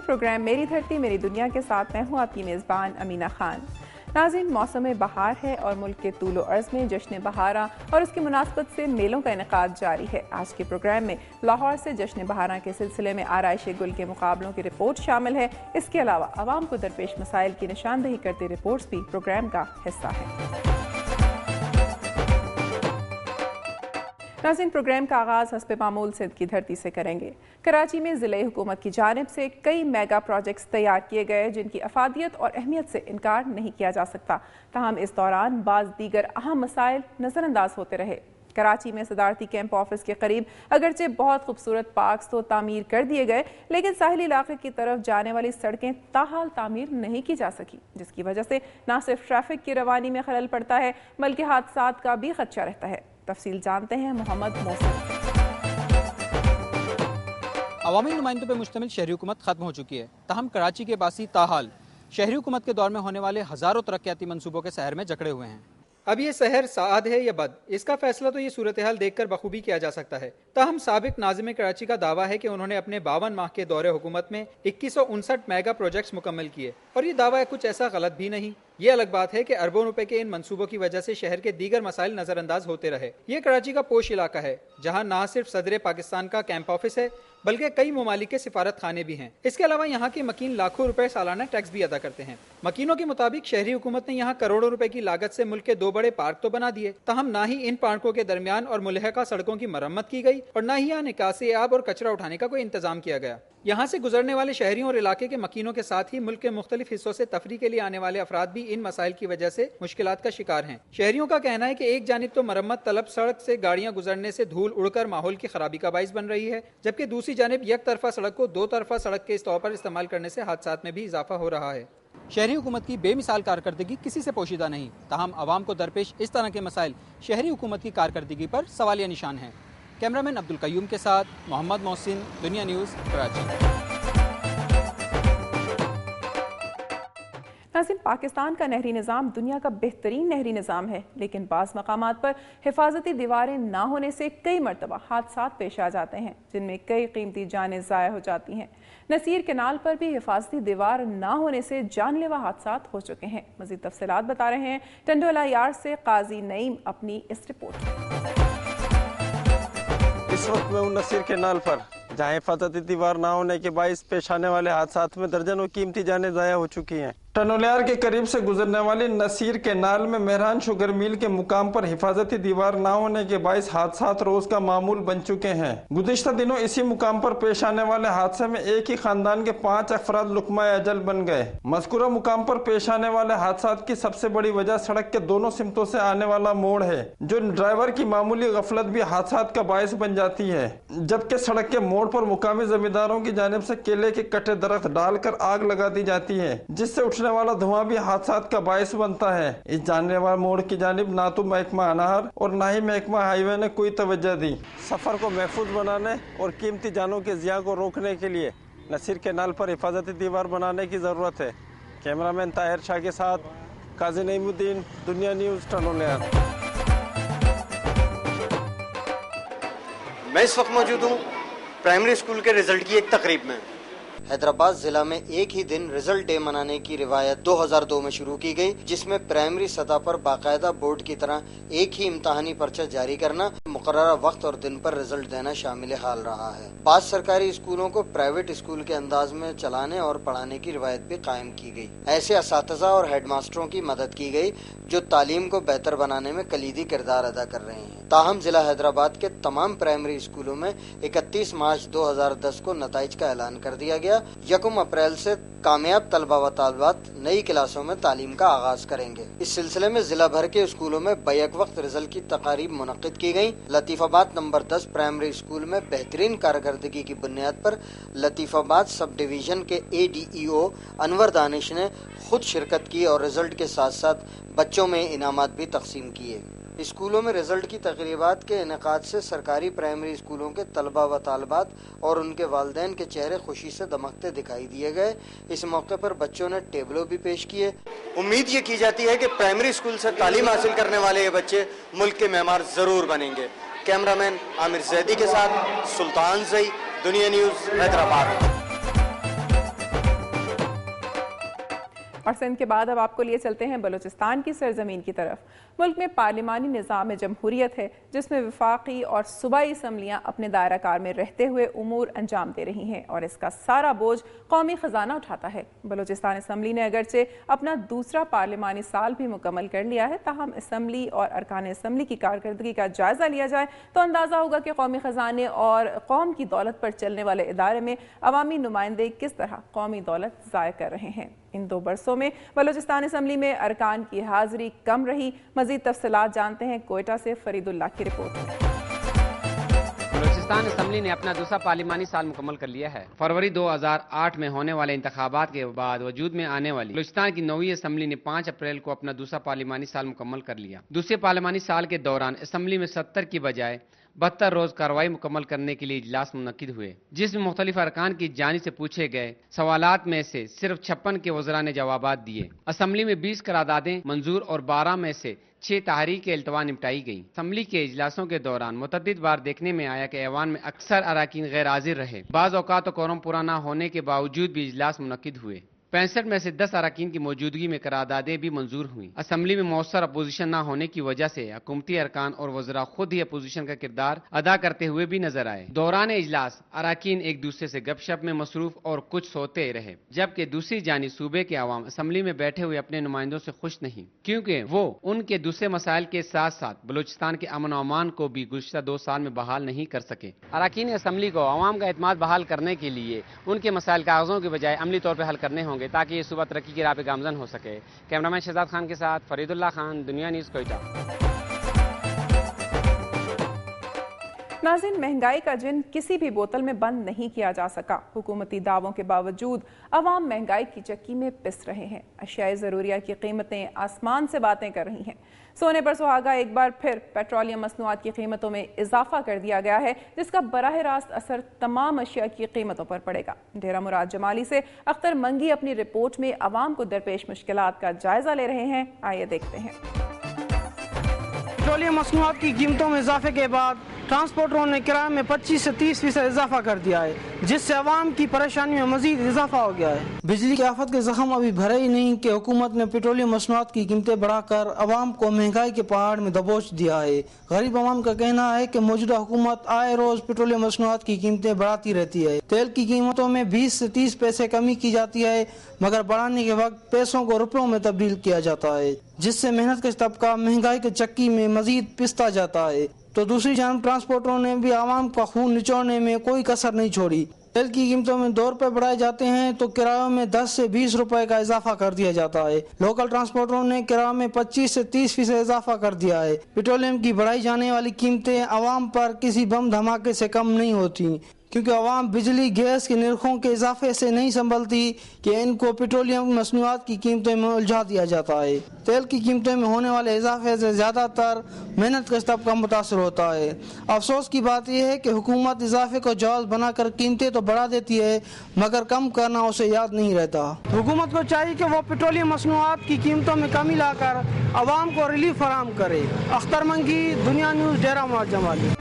Programme मेरी धरती मेरी दुनिया के साथ मैं हूँ आपकी मेज़बान अमीना खान। नाज़रीन, मौसम बहार है और मुल्क के तूल अर्ज़ में जश्न बहारा और उसकी मुनासबत से मेलों का इनेकाद जारी है। आज के प्रोग्राम में लाहौर से जश्न बहारा के सिलसिले में आराइश गुल के मुकाबलों की रिपोर्ट शामिल है। इसके अलावा आवाम को दरपेश मसाइल की निशानदही करती रिपोर्ट्स भी प्रोग्राम का हिस्सा है। नाज़रीन, प्रोग्राम का आगाज़ हस्ब मामूल सिंध की धरती से करेंगे। कराची में ज़िले हुकूमत की जानिब से कई मेगा प्रोजेक्ट्स तैयार किए गए जिनकी अफादियत और अहमियत से इनकार नहीं किया जा सकता। ताहम इस दौरान बाज़ दीगर अहम मसाइल नज़रअंदाज होते रहे। कराची में सदारती कैंप ऑफिस के करीब अगरचे बहुत खूबसूरत पार्क्स तो तामीर कर दिए गए, लेकिन साहिली इलाके की तरफ जाने वाली सड़कें ताहाल तामीर नहीं की जा सकी, जिसकी वजह से न सिर्फ ट्रैफिक की रवानी में खलल पड़ता है बल्कि हादसात का भी खदशा रहता है। तफसील जानते हैं मोहम्मद मोहसिन। अवामी नुमाइंदों पर मुश्तमिल शहरी हुकूमत खत्म हो चुकी है, ताहम कराची के बासी ताहाल शहरी हुकूमत के दौर में होने वाले हज़ारों तरक्याती मंसूबों के शहर में जकड़े हुए हैं। अब ये शहर साद है या बद, इसका फैसला तो ये सूरत हाल देख कर बखूबी किया जा सकता है। ताहम साबिक नाज़िम कराची का दावा है कि उन्होंने अपने 52 माह के दौरे हुकूमत में 2159 मेगा प्रोजेक्ट्स मुकम्मल किए, और ये दावा कुछ ऐसा गलत भी नहीं। ये अलग बात है कि अरबों रुपए के इन मंसूबों की वजह से शहर के दीगर मसाइल नजरअंदाज होते रहे। ये कराची का पोश इलाका है जहाँ न सिर्फ सदर पाकिस्तान का कैंप ऑफिस है बल्कि कई ममालिक के सिफारत खाने भी हैं। इसके अलावा यहाँ के मकीन लाखों रुपए सालाना टैक्स भी अदा करते हैं। मकीनों के मुताबिक शहरी हुकूमत ने यहाँ करोड़ों रुपए की लागत से मुल्क के 2 बड़े पार्क तो बना दिए, ताहम ना ही इन पार्कों के दरमियान और मुलहका सड़कों की मरम्मत की गई और न ही यहाँ निकासी आब और कचरा उठाने का कोई इंतजाम किया गया। यहाँ से गुजरने वाले शहरियों और इलाके के मकीनों के साथ ही मुल्क के मुख्तलिफ हिस्सों से तफरी के लिए आने वाले अफराद भी इन मसाइल की वजह से मुश्किलात का शिकार हैं। शहरियों का कहना है कि एक जानिब तो मरम्मत तलब सड़क से गाड़ियां गुजरने से धूल उड़कर माहौल की खराबी का बाइस बन रही है, जबकि दूसरी जानिब एक तरफा सड़क को 2 तरफा सड़क के इस तौर पर इस्तेमाल करने से हादसात में भी इजाफा हो रहा है। शहरी हुकूमत की बेमिसाल कारकर्दगी किसी से पोशीदा नहीं, ताहम आवाम को दरपेश इस तरह के मसाइल शहरी हुकूमत की कारकर्दगी पर सवालिया निशान है। कैमरामैन अब्दुल कयूम के साथ मोहम्मद मोहसिन, दुनिया न्यूज़, कराची। नाज़रीन, पाकिस्तान का नहरी निज़ाम दुनिया का बेहतरीन नहरी निज़ाम है, लेकिन बाज़ मकामात पर हिफाजती दीवारें ना होने से कई मरतबा हादसात पेश आ जाते हैं जिनमें कई कीमती जानें ज़ाया हो जाती हैं। नसीर कैनाल पर भी हिफाजती दीवार ना होने से जानलेवा हादसात हो चुके हैं। मज़ीद तफसीलात बता रहे हैं टंडोला यार्ड से काजी नईम अपनी इस रिपोर्ट में। इस वक्त मैं हूँ नसीर कैनाल पर, जहाँ हिफाजती दीवार ना होने के बाइस पेश आने वाले हादसात में दर्जनों कीमती जानें ज़ाया हो चुकी हैं। टनोलियार के करीब से गुजरने वाली नसीर कैनाल में मेहरान शुगर मिल के मुकाम पर हिफाजती दीवार न होने के बाइस हादसात रोज का मामूल बन चुके हैं। गुज़िश्ता दिनों इसी मुकाम पर पेश आने वाले हादसे में एक ही खानदान के 5 अफराद लुकमा अजल बन गए। मज़कूरा मुकाम पर पेश आने वाले हादसात की सबसे बड़ी वजह सड़क के दोनों सिमतों से आने वाला मोड़ है, जो ड्राइवर की मामूली गफलत भी हादसात का बायस बन जाती है। जबकि सड़क के मोड़ पर मुकामी जमींदारों की जानिब से केले के कटे दरख्त डालकर आग लगा दी जाती है, जिससे वाला धुआं भी हादसात का बायस बनता है। इस जानलेवा मोड़ की जानिब ना तो महकमा अनाहर और ना ही महकमा हाईवे ने कोई तवज्जो दी। सफर को महफूज बनाने और कीमती जानों के ज़िया को रोकने के लिए नसीर कैनाल पर हिफाजती दीवार बनाने की जरूरत है। कैमरामैन ताहिर शाह के साथ काजी नईमुद्दीन, दुनिया न्यूज़, टनोलियार। मैं इस वक्त मौजूद हूँ प्राइमरी स्कूल के रिजल्ट की एक तकरीब में। हैदराबाद जिला में एक ही दिन रिजल्ट डे मनाने की रिवायत 2002 में शुरू की गई, जिसमें प्राइमरी सतह पर बाकायदा बोर्ड की तरह एक ही इम्तहानी पर्चा जारी करना, मुकर्ररा वक्त और दिन पर रिजल्ट देना शामिल हाल रहा है। 5 सरकारी स्कूलों को प्राइवेट स्कूल के अंदाज में चलाने और पढ़ाने की रिवायत भी कायम की गई। ऐसे असातिज़ा और हेडमास्टरों की मदद की गई जो तालीम को बेहतर बनाने में कलीदी किरदार अदा कर रहे हैं। ताहम जिला हैदराबाद के तमाम प्राइमरी स्कूलों में 31 मार्च 2010 को नताइज का ऐलान कर दिया गया। 1 अप्रैल से कामयाब तलबा व तालिबात नई क्लासों में तालीम का आगाज करेंगे। इस सिलसिले में जिला भर के स्कूलों में बैक वक्त रिजल्ट की तकारीब मुनक्किद की गयी। लतीफाबाद नंबर 10 प्राइमरी स्कूल में बेहतरीन कारकर्दगी की बुनियाद पर लतीफाबाद सब डिवीजन के ADEO अनवर दानिश ने खुद शिरकत की और रिजल्ट के साथ साथ बच्चों में इनामात भी तकसीम किए। स्कूलों में रिजल्ट की तकरीबात के इनेकाद से सरकारी प्राइमरी स्कूलों के तलबा व तालिबात और उनके वालिदैन के चेहरे खुशी से दमकते दिखाई दिए गए। इस मौके पर बच्चों ने टेबलों भी पेश किए। उम्मीद ये की जाती है कि प्राइमरी स्कूल से तालीम हासिल करने वाले ये बच्चे मुल्क के मेहमान जरूर बनेंगे। कैमरामैन आमिर जैदी के साथ सुल्तान जई, दुनिया न्यूज़, हैदराबाद। اور سندھ کے بعد اب آپ کو لیے چلتے ہیں بلوچستان کی سرزمین کی طرف۔ ملک میں پارلیمانی نظام جمہوریت ہے جس میں وفاقی اور صوبائی اسمبلیاں اپنے دائرہ کار میں رہتے ہوئے امور انجام دے رہی ہیں اور اس کا سارا بوجھ قومی خزانہ اٹھاتا ہے۔ بلوچستان اسمبلی نے اگرچہ اپنا دوسرا پارلیمانی سال بھی مکمل کر لیا ہے، تاہم اسمبلی اور ارکان اسمبلی کی کارکردگی کا جائزہ لیا جائے تو اندازہ ہوگا کہ قومی خزانے اور قوم کی دولت پر چلنے والے ادارے میں عوامی نمائندے کس طرح قومی دولت ضائع کر رہے ہیں۔ ان 2 برسوں میں بلوچستان اسمبلی میں ارکان کی حاضری کم رہی۔ مزید تفصیلات جانتے ہیں کوئٹہ سے فرید اللہ کی رپورٹ میں۔ بلوچستان اسمبلی نے اپنا دوسرا پارلیمانی سال مکمل کر لیا ہے۔ فروری 2008 میں ہونے والے انتخابات کے بعد وجود میں آنے والی بلوچستان کی 9ویں اسمبلی نے 5 اپریل کو اپنا دوسرا پارلیمانی سال مکمل کر لیا۔ دوسرے پارلیمانی سال کے دوران اسمبلی میں 70 کی بجائے 72 روز کارروائی مکمل کرنے کے لیے اجلاس منعقد ہوئے، جس میں مختلف ارکان کی جانب سے پوچھے گئے سوالات میں سے صرف 56 کے وزراء نے جوابات دیے۔ اسمبلی میں 20 قراردادیں منظور اور 12 میں سے 6 تحریک التوا نمٹائی گئیں۔ اسمبلی کے اجلاسوں کے دوران متعدد بار دیکھنے میں آیا کہ ایوان میں اکثر اراکین غیر حاضر رہے۔ بعض اوقات کوروم پورا نہ ہونے کے باوجود بھی اجلاس منعقد ہوئے۔ 65 میں سے 10 اراکین کی موجودگی میں قراردادیں بھی منظور ہوئیں۔ اسمبلی میں مؤثر اپوزیشن نہ ہونے کی وجہ سے حکومتی ارکان اور وزراء خود ہی اپوزیشن کا کردار ادا کرتے ہوئے بھی نظر آئے۔ دوران اجلاس اراکین ایک دوسرے سے گپ شپ میں مصروف اور کچھ سوتے رہے، جبکہ دوسری جانب صوبے کے عوام اسمبلی میں بیٹھے ہوئے اپنے نمائندوں سے خوش نہیں، کیونکہ وہ ان کے دوسرے مسائل کے ساتھ ساتھ بلوچستان کے امن و امان کو بھی گزشتہ 2 سال میں بحال نہیں کر سکے۔ اراکین اسمبلی کو عوام کا اعتماد بحال کرنے کے لیے ان کے مسائل کاغذوں کے بجائے عملی طور پر حل کرنے ہوں گے تاکہ یہ صوبہ ترقی کی راہ پہ گامزن ہو سکے۔ کیمرامین شہزاد خان کے ساتھ فرید اللہ خان، دنیا نیوز، کوئٹہ۔ ناظرین، مہنگائی کا جن کسی بھی بوتل میں بند نہیں کیا جا سکا۔ حکومتی دعووں کے باوجود عوام مہنگائی کی چکی میں پس رہے ہیں۔ اشیاء ضروریہ کی قیمتیں آسمان سے باتیں کر رہی ہیں۔ سونے پر سہاگا، ایک بار پھر پیٹرولیم مصنوعات کی قیمتوں میں اضافہ کر دیا گیا ہے، جس کا براہ راست اثر تمام اشیاء کی قیمتوں پر پڑے گا۔ ڈیرہ مراد جمالی سے اختر منگی اپنی رپورٹ میں عوام کو درپیش مشکلات کا جائزہ لے رہے ہیں۔ آئیے دیکھتے ہیں۔ پیٹرولیم مصنوعات کی قیمتوں میں اضافے کے بعد ٹرانسپورٹروں نے کرایہ میں 25 سے 30% اضافہ کر دیا ہے، جس سے عوام کی پریشانی میں مزید اضافہ ہو گیا ہے۔ بجلی کی آفت کے زخم ابھی بھرے ہی نہیں کہ حکومت نے پیٹرولیم مصنوعات کی قیمتیں بڑھا کر عوام کو مہنگائی کے پہاڑ میں دبوچ دیا ہے۔ غریب عوام کا کہنا ہے کہ موجودہ حکومت آئے روز پیٹرولیم مصنوعات کی قیمتیں بڑھاتی رہتی ہے۔ تیل کی قیمتوں میں 20 سے 30 پیسے کمی کی جاتی ہے، مگر بڑھانے کے وقت پیسوں کو روپیوں میں تبدیل کیا جاتا ہے، جس سے محنت کش طبقہ مہنگائی کے چکی میں مزید پستا جاتا ہے۔ تو دوسری جانب ٹرانسپورٹروں نے بھی عوام کا خون نچوڑنے میں کوئی کسر نہیں چھوڑی۔ تیل کی قیمتوں میں 2 روپے بڑھائے جاتے ہیں تو کرایوں میں 10 سے 20 روپے کا اضافہ کر دیا جاتا ہے۔ لوکل ٹرانسپورٹروں نے کرایوں میں 25 سے 30% اضافہ کر دیا ہے۔ پیٹرولیم کی بڑھائی جانے والی قیمتیں عوام پر کسی بم دھماکے سے کم نہیں ہوتی، کیونکہ عوام بجلی گیس کے نرخوں کے اضافے سے نہیں سنبھلتی کہ ان کو پیٹرولیم مصنوعات کی قیمتوں میں الجھا دیا جاتا ہے۔ تیل کی قیمتوں میں ہونے والے اضافے سے زیادہ تر محنت کش طبقہ متاثر ہوتا ہے۔ افسوس کی بات یہ ہے کہ حکومت اضافے کو جواز بنا کر قیمتیں تو بڑھا دیتی ہے، مگر کم کرنا اسے یاد نہیں رہتا۔ حکومت کو چاہیے کہ وہ پیٹرولیم مصنوعات کی قیمتوں میں کمی لا کر عوام کو ریلیف فراہم کرے۔ اختر منگی، دنیا نیوز، ڈیرہ مراد جمالی۔